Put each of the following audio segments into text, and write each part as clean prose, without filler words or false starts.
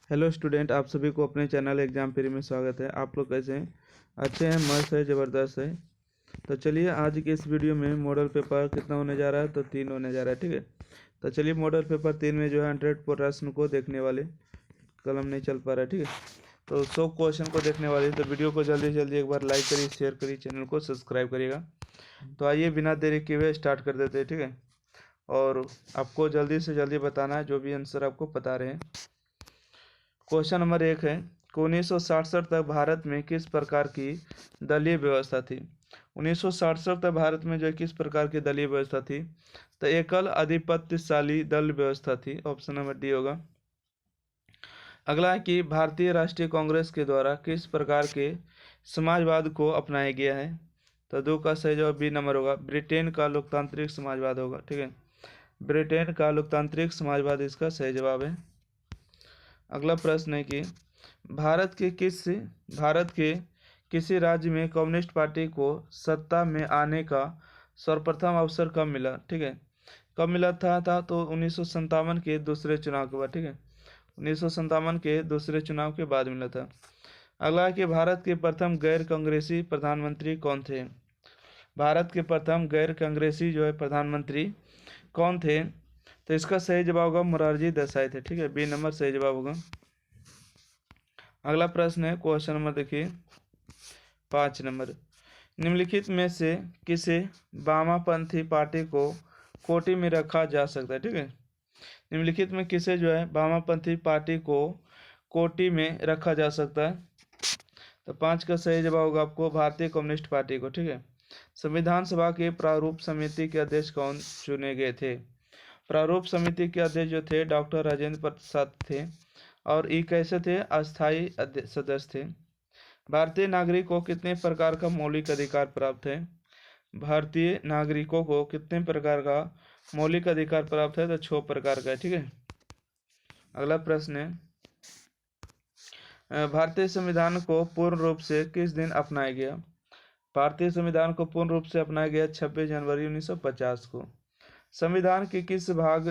Hello student, आप सभी को अपने चैनल एग्जाम फ्री में स्वागत है। आप लोग कैसे हैं? अच्छे हैं? मस्त है, ज़बरदस्त है। तो चलिए आज के इस वीडियो में मॉडल पेपर कितना होने जा रहा है, तो 3 होने जा रहा है। ठीक है, तो चलिए मॉडल पेपर 3 में जो है 100 प्रश्न को देखने वाले। कलम नहीं चल पा रहा है। ठीक है, तो 100 क्वेश्चन को देखने वाले। तो वीडियो को जल्दी से जल्दी एक बार लाइक करिए, शेयर करिए, चैनल को सब्सक्राइब करिएगा। तो आइए बिना देरी किए हुए स्टार्ट कर देते हैं। ठीक है, और आपको जल्दी से जल्दी बताना है जो भी आंसर आपको बता रहे हैं। क्वेश्चन नंबर 1 है कि 1967 तक भारत में किस प्रकार की दलीय व्यवस्था थी। 1967 तक भारत में जो किस प्रकार की दलीय व्यवस्था थी, तो एकल आधिपत्यशाली दल व्यवस्था थी। ऑप्शन नंबर डी होगा। अगला है कि भारतीय राष्ट्रीय कांग्रेस के द्वारा किस प्रकार के समाजवाद को अपनाया गया है, तो 2 का सही जवाब बी नंबर होगा। ब्रिटेन का लोकतांत्रिक समाजवाद होगा। ठीक है, ब्रिटेन का लोकतांत्रिक समाजवाद इसका सही जवाब है। अगला प्रश्न है कि भारत के किसी राज्य में कम्युनिस्ट पार्टी को सत्ता में आने का सर्वप्रथम अवसर कब मिला। ठीक है, कब मिला था तो 1957 के दूसरे चुनाव के बाद। ठीक है, 1957 के दूसरे चुनाव के बाद मिला था। अगला है कि भारत के प्रथम गैर कांग्रेसी प्रधानमंत्री कौन थे। भारत के प्रथम गैर कांग्रेसी जो है प्रधानमंत्री कौन थे, तो इसका सही जवाब होगा मोरारजी देसाई थे। ठीक है, बी नंबर सही जवाब होगा। अगला प्रश्न है क्वेश्चन नंबर देखिए 5 नंबर। निम्नलिखित में से किसे वामपंथी पार्टी को कोटि में रखा जा सकता है। ठीक है, निम्नलिखित में किसे जो है वामपंथी पार्टी को कोटि में रखा जा सकता है, तो 5 का सही जवाब होगा आपको भारतीय कम्युनिस्ट पार्टी को। ठीक है, संविधान सभा के प्रारूप समिति के अध्यक्ष कौन चुने गए थे। प्रारूप समिति के अध्यक्ष जो थे डॉक्टर राजेंद्र प्रसाद थे, और ये कैसे थे, अस्थायी सदस्य थे। भारतीय नागरिक को कितने प्रकार का मौलिक अधिकार प्राप्त है। भारतीय नागरिकों को कितने प्रकार का मौलिक अधिकार प्राप्त है, तो 6 प्रकार का है। ठीक है, अगला प्रश्न है भारतीय संविधान को पूर्ण रूप से किस दिन अपनाया गया। भारतीय संविधान को पूर्ण रूप से अपनाया गया 26 जनवरी 1950 को। संविधान के किस भाग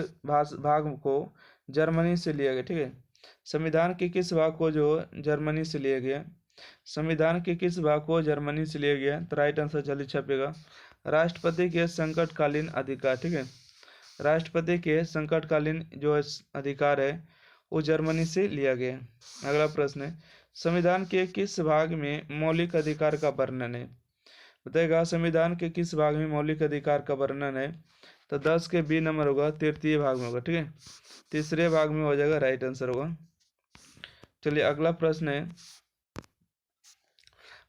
को जर्मनी से लिया गया। ठीक है, संविधान के किस भाग को जो जर्मनी से लिया गया, संविधान के किस भाग को जर्मनी से लिया गया, तो राइट आंसर जल्दी छपेगा। राष्ट्रपति के संकटकालीन अधिकार। ठीक है, राष्ट्रपति के संकटकालीन जो अधिकार है वो जर्मनी से लिया गया। अगला प्रश्न है संविधान के किस भाग में मौलिक अधिकार का वर्णन है। बताएगा संविधान के किस भाग में मौलिक अधिकार का वर्णन है, तो 10 के बी नंबर होगा, तृतीय भाग में होगा। ठीक है, तीसरे भाग में हो जाएगा, राइट आंसर होगा। चलिए अगला प्रश्न है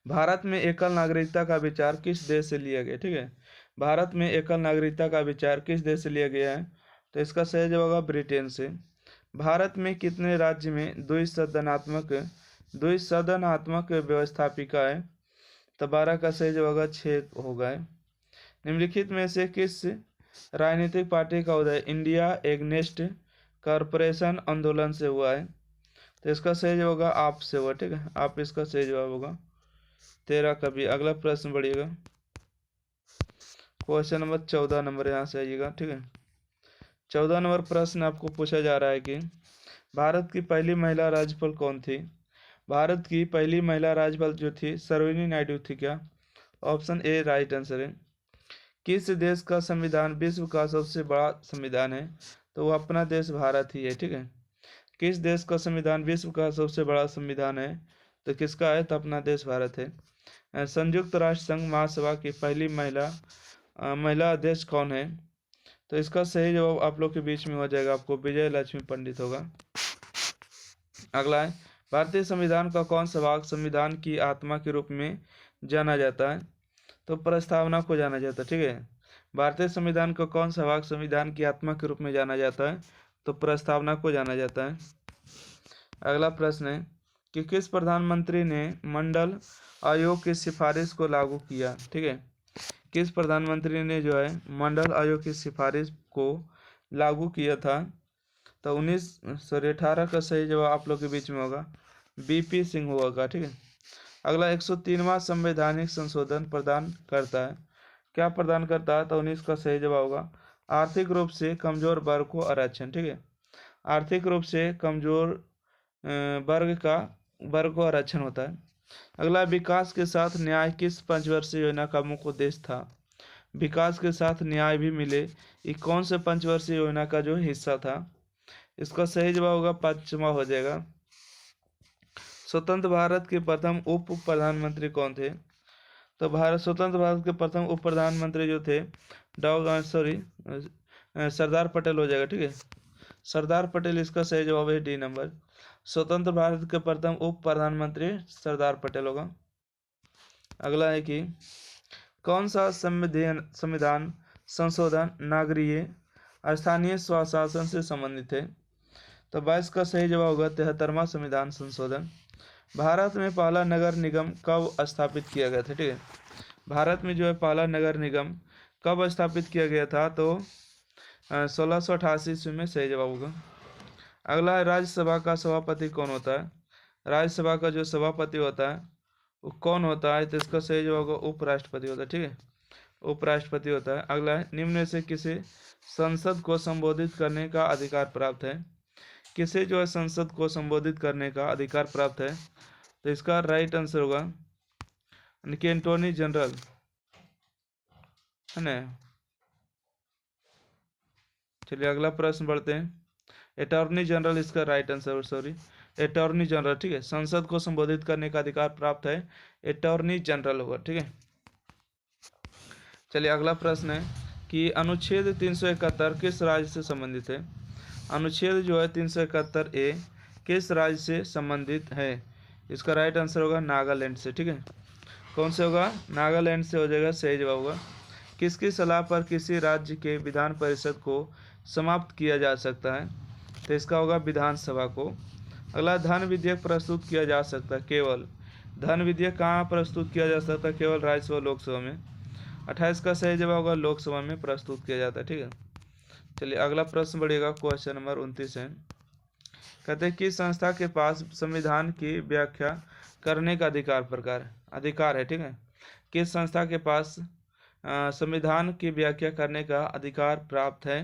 भारत में एकल नागरिकता का विचार किस देश से लिया गया। ठीक है, भारत में एकल नागरिकता का विचार किस देश से लिया गया है, तो इसका सही जवाब होगा ब्रिटेन से। भारत में कितने राज्य में द्विसदनात्मक व्यवस्थापिका है, तो 12 का सही जवाब होगा 6 होगा। निम्नलिखित में से किस राजनीतिक पार्टी का उदय इंडिया एग्नेस्ट कॉरपोरेशन आंदोलन से हुआ है, तो इसका सही जवाब होगा आप से हुआ। ठीक है, आप इसका सही जवाब होगा 13 का भी। अगला प्रश्न बढ़िएगा क्वेश्चन नंबर 14 नंबर, यहाँ से आइएगा। ठीक है, 14 नंबर प्रश्न आपको पूछा जा रहा है कि भारत की पहली महिला राज्यपाल कौन थी। भारत की पहली महिला राज्यपाल जो थी सरोजिनी नायडू थी क्या। ऑप्शन ए राइट आंसर है। किस देश का संविधान विश्व का सबसे बड़ा संविधान है, तो वो अपना देश भारत ही है। ठीक है, किस देश का संविधान विश्व का सबसे बड़ा संविधान है, तो किसका है, तो अपना देश भारत है। संयुक्त राष्ट्र संघ महासभा की पहली महिला अध्यक्ष कौन है, तो इसका सही जवाब आप लोग के बीच में हो जाएगा, आपको विजय लक्ष्मी पंडित होगा। अगला है भारतीय संविधान का कौन सा भाग संविधान की आत्मा के रूप में जाना जाता है, तो प्रस्तावना को जाना जाता है। ठीक है, भारतीय संविधान का कौन सा भाग संविधान की आत्मा के रूप में जाना जाता है, तो प्रस्तावना को जाना जाता है। अगला प्रश्न है कि किस प्रधानमंत्री ने मंडल आयोग की सिफारिश को लागू किया। ठीक है, किस प्रधानमंत्री ने जो है मंडल आयोग की सिफारिश को लागू किया था, तो 18 का सही जवाब आप लोग के बीच में होगा, बीपी सिंह होगा। ठीक है, अगला 103वां संवैधानिक संशोधन प्रदान करता है, क्या प्रदान करता है, तो 19 का सही जवाब होगा आर्थिक रूप से कमजोर वर्ग को आरक्षण। ठीक है, आर्थिक रूप से कमजोर वर्ग को आरक्षण होता है। अगला, विकास के साथ न्याय किस पंचवर्षीय योजना का मुख्य उद्देश्य था? विकास के साथ न्याय भी मिले, ये कौन से पंचवर्षीय योजना का जो हिस्सा था? इसका सही जवाब होगा पांचवा हो जाएगा। स्वतंत्र भारत के प्रथम उप प्रधानमंत्री कौन थे? तो स्वतंत्र भारत के प्रथम उप प्रधानमंत्री जो थे सरदार पटेल हो जाएगा। ठीक है, सरदार पटेल इसका सही जवाब है, डी नंबर। स्वतंत्र भारत के प्रथम उप प्रधानमंत्री सरदार पटेल होगा। अगला है कि कौन सा संविधान संशोधन नागरिक स्थानीय स्वशासन से संबंधित है? तो 22 का सही जवाब होगा 73वां संविधान संशोधन। भारत में पहला नगर निगम कब स्थापित किया गया था? ठीक है, भारत में जो है पहला नगर निगम कब स्थापित किया गया था? तो 1688 ईस्वी में सही जवाब होगा। अगला है, राज्यसभा का सभापति कौन होता है? राज्यसभा का जो सभापति होता है वो कौन होता है? तो इसका सही जवाब होगा उपराष्ट्रपति होता है। ठीक है, उपराष्ट्रपति होता है। अगला है, निम्न में से किसे संसद को संबोधित करने का अधिकार प्राप्त है? किसे जो है संसद को संबोधित करने का अधिकार प्राप्त है? तो इसका राइट आंसर होगा अटॉर्नी जनरल, है ना। चलिए अगला प्रश्न बढ़ते हैं। अटॉर्नी जनरल इसका right answer, sorry attorney general. ठीक है, संसद को संबोधित करने का अधिकार प्राप्त है अटॉर्नी जनरल होगा। ठीक है, चलिए अगला प्रश्न है कि अनुच्छेद 371 किस राज्य से संबंधित है? अनुच्छेद जो है 371 ए किस राज्य से संबंधित है? इसका राइट आंसर होगा नागालैंड से। ठीक है, कौन से होगा? नागालैंड से हो जाएगा, सही जवाब होगा। किसकी सलाह पर किसी राज्य के विधान परिषद को समाप्त किया जा सकता है? तो इसका होगा विधानसभा को। अगला, धन विधेयक प्रस्तुत किया जा सकता है केवल, धन विधेयक कहाँ प्रस्तुत किया जा सकता है? केवल राज्यसभा लोकसभा में। 28 का सही जवाब होगा लोकसभा में प्रस्तुत किया जाता है। ठीक है, चलिए अगला प्रश्न बढ़ेगा, क्वेश्चन नंबर 29 है। कहते हैं कि संस्था के पास संविधान की व्याख्या करने का अधिकार है। ठीक है, किस संस्था के पास संविधान की व्याख्या करने का अधिकार प्राप्त है?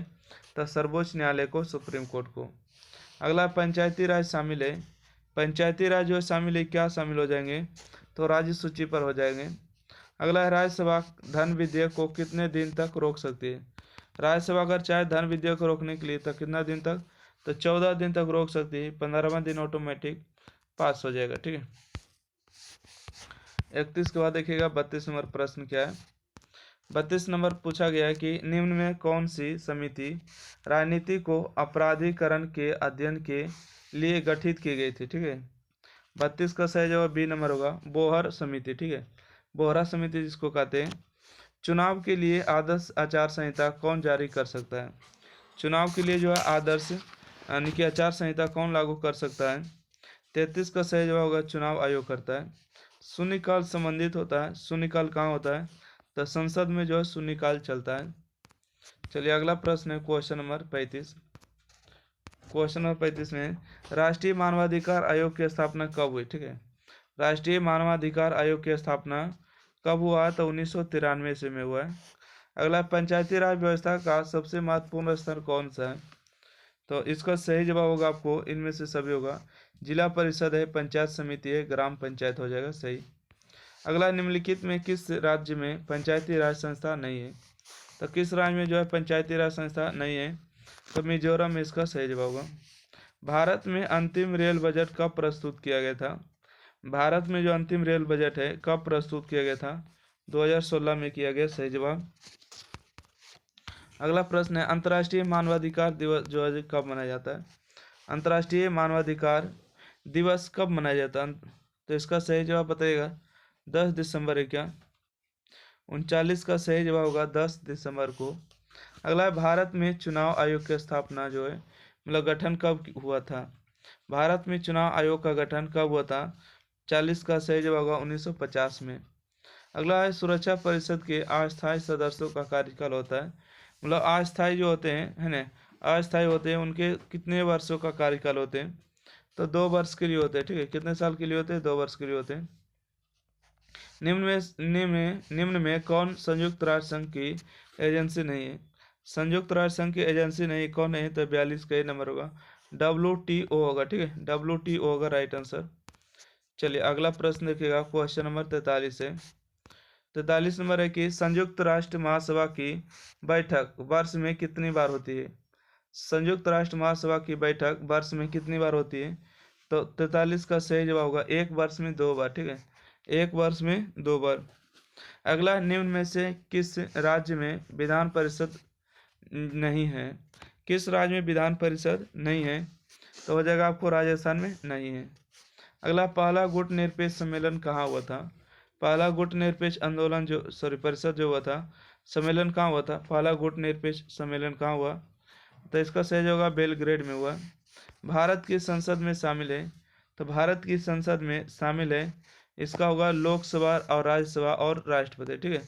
तो सर्वोच्च न्यायालय को, सुप्रीम कोर्ट को। अगला, पंचायती राज शामिल है। पंचायती राज जो शामिल है, क्या शामिल हो जाएंगे? तो राज्य सूची पर हो जाएंगे। अगला है, राज्यसभा धन विधेयक को कितने दिन तक रोक सकती है? राज्यसभा अगर चाहे धन विधेयक को रोकने के लिए तो कितना दिन तक? तो 14 दिन तक रोक सकती है, 15वां दिन ऑटोमेटिक पास हो जाएगा। ठीक है, 31 के बाद देखिएगा 32 नंबर प्रश्न क्या है। 32 नंबर पूछा गया है कि निम्न में कौन सी समिति राजनीति को अपराधीकरण के अध्ययन के लिए गठित की गई थी? ठीक है, 32 का सही जवाब बी नंबर होगा, बोहर समिति। ठीक है, बोहरा समिति जिसको कहते हैं। चुनाव के लिए आदर्श आचार संहिता कौन जारी कर सकता है? चुनाव के लिए जो है आदर्श यानी कि आचार संहिता कौन लागू कर सकता है? 33 का सही जवाब होगा चुनाव आयोग करता है। शून्यकाल संबंधित होता है, शून्यकाल कहाँ होता है? तो संसद में जो है शून्यकाल चलता है। चलिए अगला प्रश्न है क्वेश्चन नंबर 35। क्वेश्चन नंबर 35 में राष्ट्रीय मानवाधिकार आयोग की स्थापना कब हुई? ठीक है, राष्ट्रीय मानवाधिकार आयोग की स्थापना कब हुआ? तो 1993 ईस्वी में हुआ है। अगला, पंचायती राज व्यवस्था का सबसे महत्वपूर्ण स्तर कौन सा है? तो इसका सही जवाब होगा आपको इनमें से सभी होगा, जिला परिषद है, पंचायत समिति है, ग्राम पंचायत हो जाएगा सही। अगला, निम्नलिखित में किस राज्य में पंचायती राज संस्था नहीं है? तो किस राज्य में जो है पंचायती राज संस्था नहीं है? तो मिजोरम में इसका सही जवाब होगा। भारत में अंतिम रेल बजट कब प्रस्तुत किया गया था? भारत में जो अंतिम रेल बजट है कब प्रस्तुत किया गया था? 2016 में किया गया, सही जवाब। अगला प्रश्न है, अंतर्राष्ट्रीय मानवाधिकार दिवस जो है कब मनाया जाता है? अंतर्राष्ट्रीय मानवाधिकार दिवस कब मनाया जाता है? तो इसका सही जवाब बताइएगा। 10 दिसंबर है क्या? 39 का सही जवाब होगा 10 दिसंबर को। अगला है, भारत में चुनाव आयोग की स्थापना जो है मतलब गठन कब हुआ था? भारत में चुनाव आयोग का गठन कब हुआ था? 40 का सही जवाब होगा 1950 में। अगला है, सुरक्षा परिषद के अस्थायी सदस्यों का कार्यकाल होता है, मतलब अस्थायी जो होते हैं, है ना, अस्थायी होते हैं, उनके कितने वर्षों का कार्यकाल होते हैं? तो 2 वर्ष के लिए होते हैं। ठीक है, कितने साल के लिए होते हैं? 2 वर्ष के लिए होते हैं। निम्न में कौन संयुक्त राष्ट्र संघ की एजेंसी नहीं है? संयुक्त राष्ट्र संघ की एजेंसी नहीं कौन है? तो 42 का नंबर होगा WTO होगा, ठीक है, WTO होगा राइट आंसर। चलिए अगला प्रश्न देखिएगा, क्वेश्चन नंबर 43 है। 43 नंबर है कि संयुक्त राष्ट्र महासभा की बैठक वर्ष में कितनी बार होती है? संयुक्त राष्ट्र महासभा की बैठक वर्ष में कितनी बार होती है? तो 43 का सही जवाब होगा एक वर्ष में 2 बार, ठीक है, एक वर्ष में 2 बार। अगला, निम्न में से किस राज्य में विधान परिषद नहीं है? किस राज्य में विधान परिषद नहीं है? तो हो जाएगा आपको राजस्थान में नहीं है। अगला, पहला गुट निरपेक्ष सम्मेलन कहाँ हुआ था? पहला गुट निरपेक्ष आंदोलन जो परिषद जो हुआ था, सम्मेलन कहाँ हुआ था? पहला गुट निरपेक्ष सम्मेलन कहाँ हुआ? तो इसका सही होगा बेलग्रेड में हुआ। भारत की संसद में शामिल है, तो भारत की संसद में शामिल है, इसका होगा लोकसभा और राज्यसभा और राष्ट्रपति, ठीक है।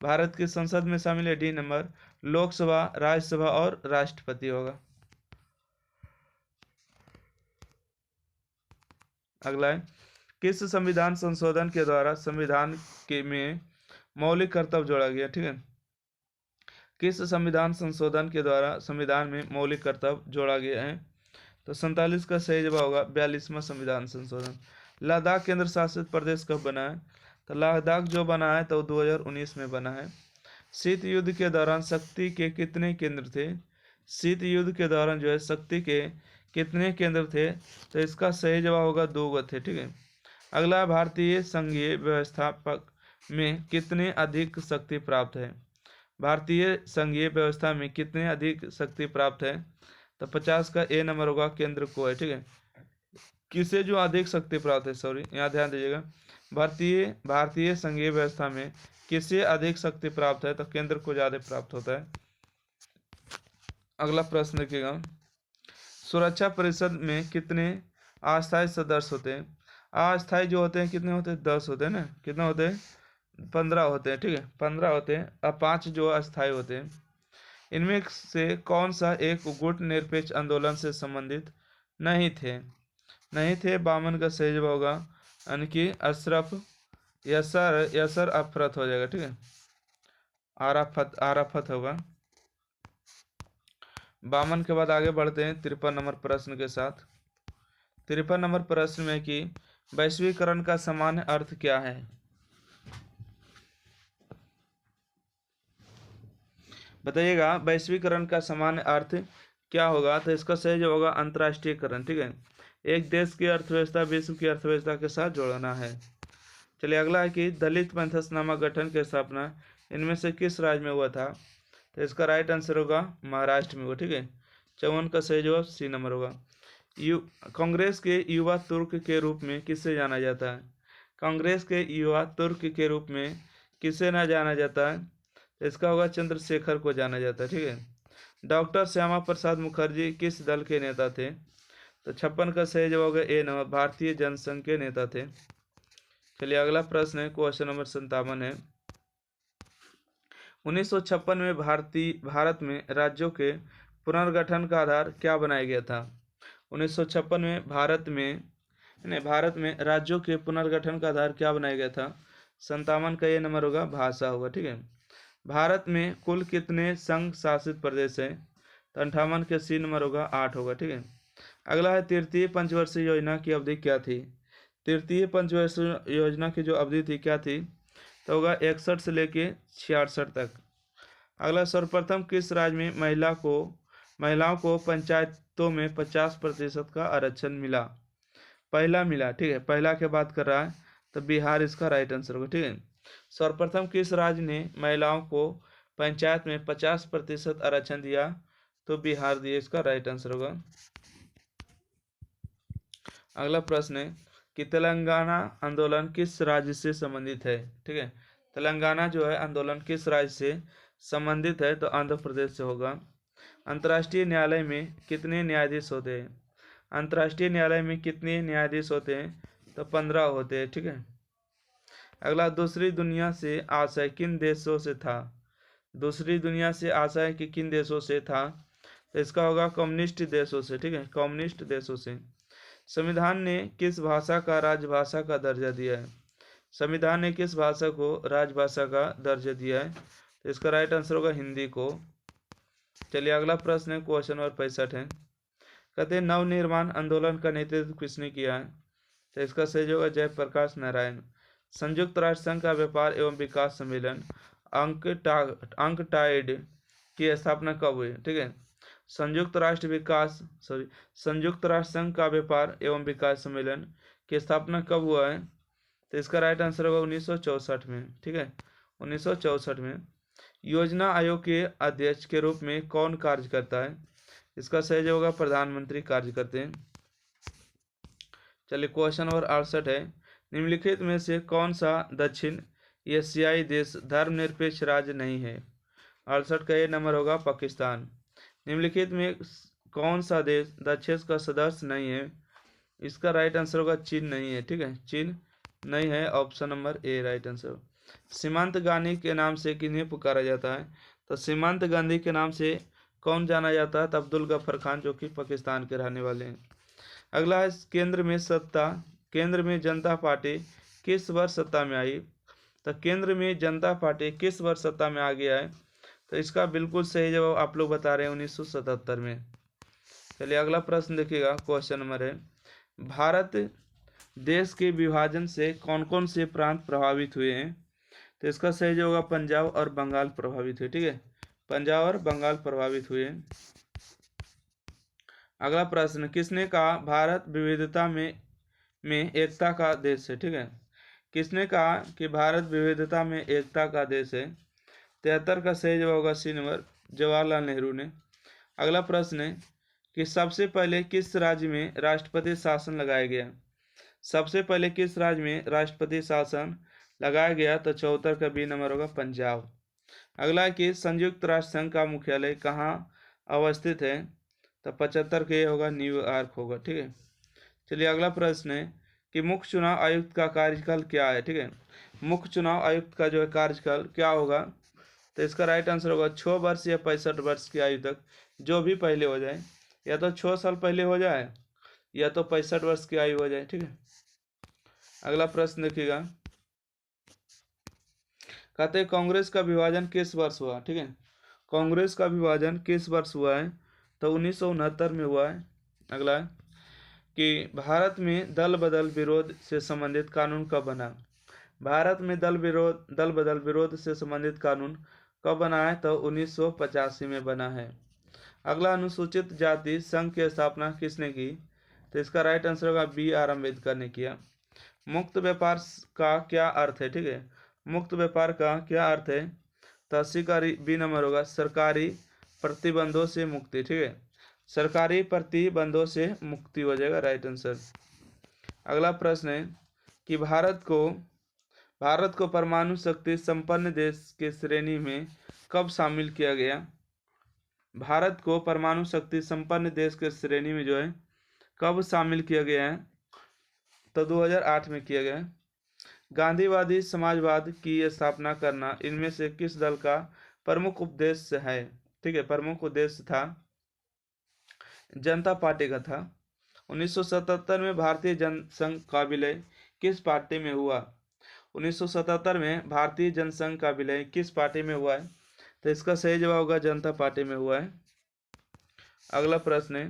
भारत की संसद में शामिल है डी नंबर, लोकसभा, राज्यसभा और राष्ट्रपति होगा। अगला है, किस संविधान संशोधन के द्वारा संविधान के में मौलिक कर्तव्य जोड़ा गया? ठीक है, किस संविधान संशोधन के द्वारा संविधान में मौलिक कर्तव्य जोड़ा गया है? तो 47 का सही जवाब होगा 42वां संविधान संशोधन। लद्दाख केंद्र शासित प्रदेश कब बना है? तो लद्दाख जो बना है तो 2019 में बना है। शीत युद्ध के दौरान शक्ति के कितने केंद्र थे? शीत युद्ध के दौरान जो है शक्ति के कितने केंद्र थे? तो इसका सही जवाब होगा 2 थे, ठीक है। अगला, भारतीय संघीय व्यवस्था में कितने अधिक शक्ति प्राप्त है? भारतीय संघीय व्यवस्था में कितने अधिक शक्ति प्राप्त है? तो 50 का ए नंबर होगा केंद्र को है, ठीक है। किसे जो अधिक शक्ति प्राप्त है, सॉरी यहाँ ध्यान दीजिएगा, भारतीय संघीय व्यवस्था में किसे अधिक शक्ति प्राप्त है? तो केंद्र को ज्यादा प्राप्त होता है। अगला प्रश्न देखिएगा, सुरक्षा परिषद में कितने अस्थायी सदस्य होते हैं? अस्थायी जो होते हैं कितने होते हैं? 10 होते हैं ना, कितने होते हैं? 15 होते हैं, ठीक है, 15 होते हैं, अब 5 जो अस्थायी होते हैं। इनमें से कौन सा एक गुट निरपेक्ष आंदोलन से संबंधित नहीं थे? बामन का सही जवाब होगा यानी कि अशरफ यसर अफरत हो जाएगा, ठीक है, आराफत होगा। बामन के बाद आगे बढ़ते हैं 53 नंबर प्रश्न के साथ। 53 नंबर प्रश्न में कि वैश्वीकरण का सामान्य अर्थ क्या है? बताइएगा, वैश्वीकरण का सामान्य अर्थ क्या होगा? तो इसका सही जो होगा अंतर्राष्ट्रीयकरण, ठीक है, एक देश की अर्थव्यवस्था विश्व की अर्थव्यवस्था के साथ जोड़ना है। चलिए अगला है कि दलित पैंथर्स नामक गठन की स्थापना इनमें से किस राज्य में हुआ था? तो इसका राइट आंसर होगा महाराष्ट्र में हुआ, ठीक है। 54 का सही जवाब सी नंबर होगा। कांग्रेस के युवा तुर्क के रूप में किसे जाना जाता है? कांग्रेस के युवा तुर्क के रूप में किसे ना जाना जाता है? इसका होगा चंद्रशेखर को जाना जाता है, ठीक है। डॉक्टर श्यामा प्रसाद मुखर्जी किस दल के नेता थे? तो 56 का सही जवाब होगा ए नंबर, भारतीय जनसंघ के नेता थे। चलिए अगला प्रश्न है, क्वेश्चन नंबर 57 है। 1956 में भारत में राज्यों के पुनर्गठन का आधार क्या बनाया गया था? 1956 में भारत में राज्यों के पुनर्गठन का आधार क्या बनाया गया था? 57 का ये नंबर होगा भाषा होगा, ठीक है। भारत में कुल कितने संघ शासित प्रदेश है? तो 58 के सी नंबर होगा 8 होगा, ठीक है। अगला है तृतीय पंचवर्षीय योजना की अवधि क्या थी? तृतीय पंचवर्षीय योजना की जो अवधि थी क्या थी? तो होगा 61 से लेके 66 तक। अगला, सर्वप्रथम किस राज्य में महिलाओं को पंचायतों में 50% का आरक्षण मिला? पहला मिला, ठीक है, पहला के बात कर रहा है तो बिहार इसका राइट आंसर होगा, ठीक है। सर्वप्रथम किस राज्य ने महिलाओं को पंचायत में 50% आरक्षण दिया? तो बिहार दिया, इसका राइट आंसर होगा। अगला प्रश्न है कि तेलंगाना आंदोलन किस राज्य से संबंधित है? ठीक है, तेलंगाना जो है आंदोलन किस राज्य से संबंधित है? तो आंध्र प्रदेश से होगा। अंतर्राष्ट्रीय न्यायालय में कितने न्यायाधीश होते हैं? अंतर्राष्ट्रीय न्यायालय में कितने न्यायाधीश होते हैं? तो 15 होते हैं, ठीक है। अगला, दूसरी दुनिया से आशय किन देशों से था? दूसरी दुनिया से आशय कि किन देशों से था? तो इसका होगा कम्युनिस्ट देशों से, ठीक है, कम्युनिस्ट देशों से। संविधान ने किस भाषा का राजभाषा का दर्जा दिया है? संविधान ने किस भाषा को राजभाषा का दर्जा दिया है? तो इसका राइट आंसर होगा हिंदी को। चलिए अगला प्रश्न है, क्वेश्चन नंबर 65 है। कहते हैं नवनिर्माण आंदोलन का नेतृत्व किसने किया है? तो इसका सही होगा जयप्रकाश नारायण। संयुक्त राष्ट्र संघ का व्यापार एवं विकास सम्मेलन अंकटाइड की स्थापना कब हुई? ठीक है, संयुक्त राष्ट्र संघ का व्यापार एवं विकास सम्मेलन की स्थापना कब हुआ है? तो इसका राइट आंसर होगा 1964 में। ठीक है, 1964 में। योजना आयोग के अध्यक्ष के रूप में कौन कार्य करता है? इसका सही होगा प्रधानमंत्री कार्य करते हैं। चलिए क्वेश्चन नंबर 68 है, निम्नलिखित में से कौन सा दक्षिण एशियाई देश धर्मनिरपेक्ष राज्य नहीं है? 68 का ये नंबर होगा पाकिस्तान। निम्नलिखित में कौन सा देश दक्षिण का सदस्य नहीं है? इसका राइट आंसर होगा चीन नहीं है। ठीक है, चीन नहीं है, option number A right answer. सीमांत गांधी के नाम से किन्हें पुकारा जाता है? तो सीमांत गांधी के नाम से कौन जाना जाता है? तो अब्दुल गफ्फार खान, जो कि पाकिस्तान के रहने वाले हैं। अगला है केंद्र में जनता पार्टी किस वर्ष सत्ता में आई? तो केंद्र में जनता पार्टी किस वर्ष सत्ता में आ गया है? तो इसका बिल्कुल सही जवाब आप लोग बता रहे हैं 1977 में। चलिए अगला प्रश्न देखिएगा, क्वेश्चन नंबर है, भारत देश के विभाजन से कौन कौन से प्रांत प्रभावित हुए हैं? तो इसका सही जो होगा पंजाब और बंगाल प्रभावित हुए। ठीक है, पंजाब और बंगाल प्रभावित हुए। अगला प्रश्न, किसने कहा भारत विविधता में एकता का देश है? ठीक है, किसने कहा कि भारत विविधता में एकता का देश है? 73 का सही जवाब होगा सी नंबर, जवाहरलाल नेहरू ने। अगला प्रश्न है कि सबसे पहले किस राज्य में राष्ट्रपति शासन लगाया गया? सबसे पहले किस राज्य में राष्ट्रपति शासन लगाया गया? तो 74 का बी नंबर होगा पंजाब। अगला है कि संयुक्त राष्ट्र संघ का मुख्यालय कहाँ अवस्थित है? तो 75 के होगा न्यूयॉर्क होगा। ठीक है, चलिए अगला प्रश्न है कि मुख्य चुनाव आयुक्त का कार्यकाल क्या है? ठीक है, मुख्य चुनाव आयुक्त का जो है कार्यकाल क्या होगा? तो इसका राइट आंसर होगा 6 वर्ष या 65 वर्ष की आयु तक, जो भी पहले हो जाए, या तो 6 साल पहले हो जाए या तो 65 वर्ष की आयु हो जाए। ठीक है, अगला प्रश्न देखिएगा, कहते हैं कांग्रेस का विभाजन किस वर्ष हुआ? ठीक है, कांग्रेस का विभाजन किस वर्ष हुआ है? तो 1969 में हुआ है। अगला है कि भारत में दल बदल विरोध से संबंधित कानून कब बना? भारत में दल बदल विरोध से संबंधित कानून कब बना है? तो 1985 में बना है। अगला, अनुसूचित जाति संघ की स्थापना किसने की? तो इसका राइट आंसर होगा बी आर अम्बेडकर ने किया। मुक्त व्यापार का क्या अर्थ है? ठीक है, मुक्त व्यापार का क्या अर्थ है? तो 80 का बी नंबर होगा सरकारी प्रतिबंधों से मुक्ति। ठीक है, सरकारी प्रतिबंधों से मुक्ति हो जाएगा राइट आंसर। अगला प्रश्न है कि भारत को परमाणु शक्ति संपन्न देश के श्रेणी में कब शामिल किया गया? भारत को परमाणु शक्ति संपन्न देश के श्रेणी में जो है कब शामिल किया गया है? तो 2008 में किया गया है। गांधीवादी समाजवाद की स्थापना करना इनमें से किस दल का प्रमुख उद्देश्य है? ठीक है, प्रमुख उद्देश्य था जनता पार्टी का था। 1977 में भारतीय जनसंघ का विलय किस पार्टी में हुआ? 1977 में भारतीय जनसंघ का विलय किस पार्टी में हुआ है? तो इसका सही जवाब होगा जनता पार्टी में हुआ है। अगला प्रश्न है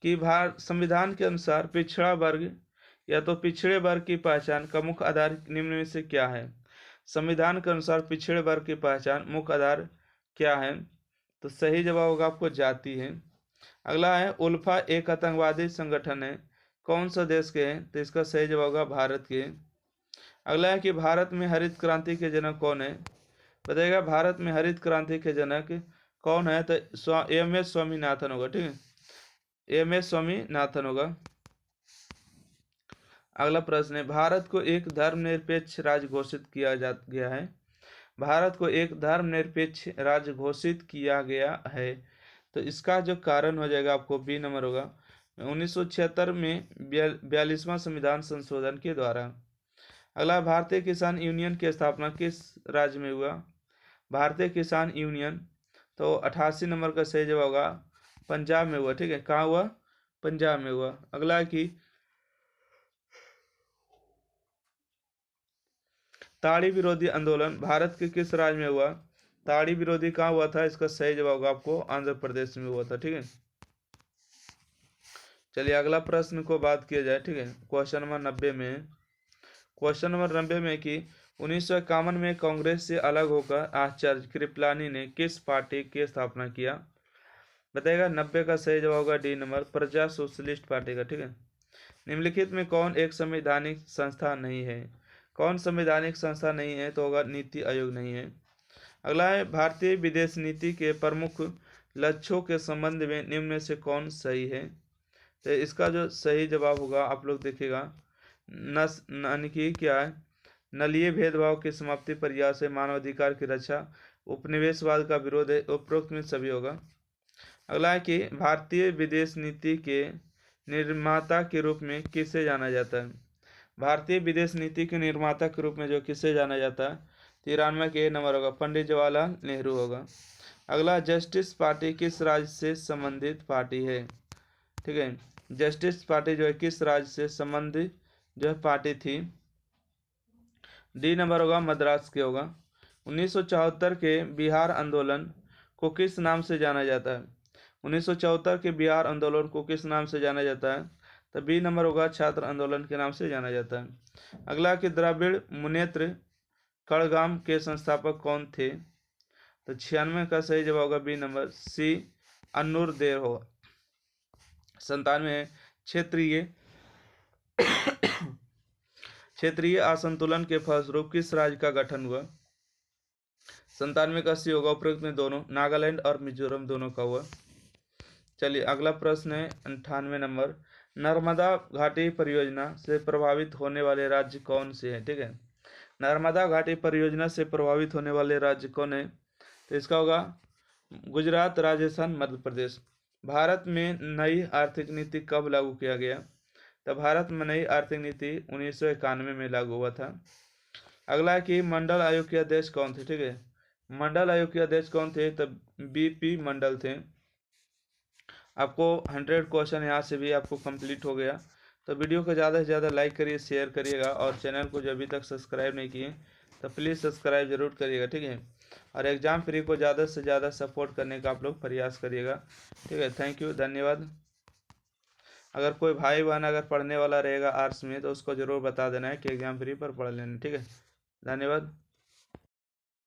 कि संविधान के अनुसार पिछड़ा वर्ग या तो पिछड़े वर्ग की पहचान का मुख्य आधार निम्न में से क्या है? संविधान के अनुसार पिछड़े वर्ग की पहचान मुख्य आधार क्या है? तो सही जवाब होगा आपको जाति है। अगला है उल्फा एक आतंकवादी संगठन है, कौन सा देश के हैं? तो इसका सही जवाब होगा भारत के। अगला है कि भारत में हरित क्रांति के जनक कौन है? बताइएगा भारत में हरित क्रांति के जनक कौन है? तो एम एस स्वामीनाथन होगा। ठीक है, एम एस स्वामीनाथन होगा। अगला प्रश्न है भारत को एक धर्मनिरपेक्ष राज्य घोषित किया गया है। भारत को एक धर्मनिरपेक्ष राज्य घोषित किया गया है, तो इसका जो कारण हो जाएगा आपको बी नंबर होगा 1976 में 42वां संविधान संशोधन के द्वारा। अगला, भारतीय किसान यूनियन की स्थापना किस राज्य में हुआ? भारतीय किसान यूनियन तो 88 नंबर का सही जवाब होगा पंजाब में हुआ। ठीक है, कहाँ हुआ? पंजाब में हुआ। अगला है कि ताड़ी विरोधी आंदोलन भारत के किस राज्य में हुआ? ताड़ी विरोधी कहाँ हुआ था? इसका सही जवाब होगा आपको आंध्र प्रदेश में हुआ था। ठीक है, चलिए अगला प्रश्न को बात किया जाए, ठीक है। क्वेश्चन नंबर 90 में, क्वेश्चन नंबर 90 में कि 1951 में कांग्रेस से अलग होकर आचार्य कृपलानी ने किस पार्टी की स्थापना किया? बताएगा। 90 का सही जवाब होगा डी नंबर, प्रजा सोशलिस्ट पार्टी का, ठीक है। निम्नलिखित में कौन एक संवैधानिक संस्था नहीं है? कौन संवैधानिक संस्था नहीं है? तो होगा नीति आयोग नहीं है। अगला है भारतीय विदेश नीति के प्रमुख लक्ष्यों के संबंध में निम्न में से कौन सही है? तो इसका जो सही जवाब होगा आप लोग देखिएगा, यानी कि क्या है, नलीय भेदभाव की समाप्ति, प्रयास है, मानवाधिकार की रक्षा, उपनिवेशवाद का विरोध है, उपरोक्त में सभी होगा। अगला है कि भारतीय विदेश नीति के निर्माता के रूप में किसे जाना जाता है? भारतीय विदेश नीति के निर्माता के रूप में जो किसे जाना जाता है? 93 के नंबर होगा, पंडित जवाहरलाल नेहरू होगा। अगला, जस्टिस पार्टी किस राज्य से संबंधित पार्टी है? ठीक है, जस्टिस पार्टी जो है किस राज्य से संबंधित जो है पार्टी थी? डी नंबर होगा, मद्रास के होगा। 1974 के बिहार आंदोलन को किस नाम से जाना जाता है? 1974 के बिहार आंदोलन को किस नाम से जाना जाता है? तो बी नंबर होगा, छात्र आंदोलन के नाम से जाना जाता है। अगला कि द्रविड़ मुनेत्र कड़गाम के संस्थापक कौन थे? तो 96 का सही जवाब होगा बी नंबर, सी अन्नूर देव होगा। 97 क्षेत्रीय क्षेत्रीय असंतुलन के फलस्वरूप किस राज्य का गठन हुआ? 97 का सी होगा, उपरोक्त में दोनों, नागालैंड और मिजोरम दोनों का हुआ। चलिए अगला प्रश्न है 98 नंबर, नर्मदा घाटी परियोजना से प्रभावित होने वाले राज्य कौन से हैं? ठीक है, नर्मदा घाटी परियोजना से प्रभावित होने वाले राज्य कौन है? तो इसका होगा गुजरात, राजस्थान, मध्य प्रदेश। भारत में नई आर्थिक नीति कब लागू किया गया? तो भारत में नई आर्थिक नीति 1991 में लागू हुआ था। अगला है कि मंडल आयोग के अध्यक्ष कौन थे? ठीक है, मंडल आयोग के अध्यक्ष कौन थे? तब बीपी मंडल थे। आपको 100 क्वेश्चन यहाँ से भी आपको कंप्लीट हो गया। तो वीडियो को ज़्यादा से ज़्यादा लाइक करिए, शेयर करिएगा, और चैनल को जो अभी तक सब्सक्राइब नहीं किए तो प्लीज़ सब्सक्राइब जरूर करिएगा, ठीक है। और एग्ज़ाम फ्री को ज़्यादा से ज़्यादा सपोर्ट करने का आप लोग प्रयास करिएगा, ठीक है। थैंक यू, धन्यवाद। अगर कोई भाई बहन अगर पढ़ने वाला रहेगा आर्ट्स में तो उसको ज़रूर बता देना है कि एग्ज़ाम फ्री पर पढ़ लेना, ठीक है। धन्यवाद।